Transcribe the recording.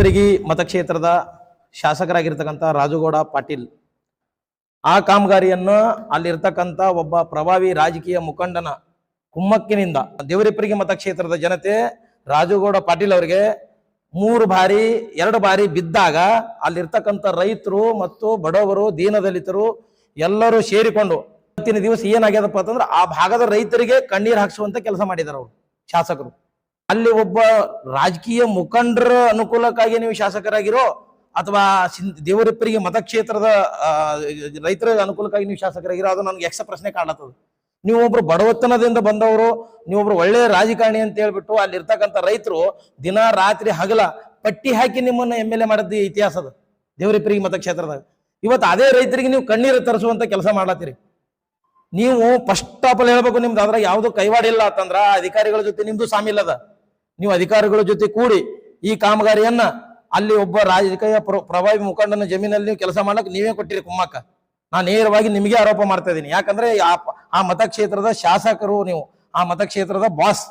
ದೇವರಿಪರಿಗಿ ಮತಕ್ಷೇತ್ರದ ಶಾಸಕರಾಗಿರ್ತಕ್ಕಂಥ ರಾಜುಗೌಡ ಪಾಟೀಲ್ ಆ ಕಾಮಗಾರಿಯನ್ನು ಅಲ್ಲಿರ್ತಕ್ಕಂಥ ಒಬ್ಬ ಪ್ರಭಾವಿ ರಾಜಕೀಯ ಮುಖಂಡನ ಕುಮ್ಮಕ್ಕಿನಿಂದ ದೇವರಿಪರಿಗಿ ಮತಕ್ಷೇತ್ರದ ಜನತೆ ರಾಜುಗೌಡ ಪಾಟೀಲ್ ಅವರಿಗೆ 2 ಬಾರಿ ಬಿದ್ದಾಗ ಅಲ್ಲಿರ್ತಕ್ಕಂಥ ರೈತರು ಮತ್ತು ಬಡವರು ದೀನದಲಿತರು ಎಲ್ಲರೂ ಸೇರಿಕೊಂಡು ಇವತ್ತಿನ ದಿವಸ ಏನಾಗ್ಯದಪ್ಪ ಅಂತಂದ್ರೆ ಆ ಭಾಗದ ರೈತರಿಗೆ ಕಣ್ಣೀರು ಹಾಕಿಸುವಂತ ಕೆಲಸ ಮಾಡಿದಾರೆ ಅವರು ಶಾಸಕರು. ಅಲ್ಲಿ ಒಬ್ಬ ರಾಜಕೀಯ ಮುಖಂಡರ ಅನುಕೂಲಕ್ಕಾಗಿ ನೀವು ಶಾಸಕರಾಗಿರೋ ಅಥವಾ ದೇವರಿಪರಿಗಿ ಮತಕ್ಷೇತ್ರದ ರೈತರ ಅನುಕೂಲಕ್ಕಾಗಿ ನೀವು ಶಾಸಕರಾಗಿರೋ ಅದು ನನಗೆ ಯಕ್ಷ ಪ್ರಶ್ನೆ ಕಾಣತ್ತದ. ನೀವೊಬ್ರು ಬಡವತನದಿಂದ ಬಂದವರು, ನೀವೊಬ್ರು ಒಳ್ಳೆಯ ರಾಜಕಾರಣಿ ಅಂತ ಹೇಳ್ಬಿಟ್ಟು ಅಲ್ಲಿರ್ತಕ್ಕಂಥ ರೈತರು ದಿನ ರಾತ್ರಿ ಹಗಲ ಪಟ್ಟಿ ಹಾಕಿ ನಿಮ್ಮನ್ನ MLA ಮಾಡಿದ್ದು ಇತಿಹಾಸದ ದೇವರಿಪರಿಗಿ ಮತಕ್ಷೇತ್ರದಾಗ. ಇವತ್ತು ಅದೇ ರೈತರಿಗೆ ನೀವು ಕಣ್ಣೀರು ತರಿಸುವಂತ ಕೆಲಸ ಮಾಡ್ಲತ್ತೀರಿ. ನೀವು ಫಸ್ಟ್ ಆಫ್ ಆಲ್ ಹೇಳ್ಬೇಕು, ನಿಮ್ದು ಅದ್ರಾಗ ಯಾವ್ದು ಕೈವಾಡಿಲ್ಲ ಅಂತಂದ್ರ ಅಧಿಕಾರಿಗಳ ಜೊತೆ ನಿಮ್ದು ಸಾಮಿಲ್ಲದ. ನೀವು ಅಧಿಕಾರಿಗಳ ಜೊತೆ ಕೂಡಿ ಈ ಕಾಮಗಾರಿಯನ್ನ ಅಲ್ಲಿ ಒಬ್ಬ ರಾಜಕೀಯ ಪ್ರಭಾವಿ ಮುಖಂಡನ ಜಮೀನಲ್ಲಿ ನೀವು ಕೆಲಸ ಮಾಡ್ಲಕ್ ನೀವೇ ಕೊಟ್ಟಿರಿ ಕುಮ್ಮಕ್ಕ. ನಾನು ನೇರವಾಗಿ ನಿಮಗೆ ಆರೋಪ ಮಾಡ್ತಾ ಇದ್ದೀನಿ. ಯಾಕಂದ್ರೆ ಆ ಮತಕ್ಷೇತ್ರದ ಶಾಸಕರು, ನೀವು ಆ ಮತಕ್ಷೇತ್ರದ ಬಾಸ್.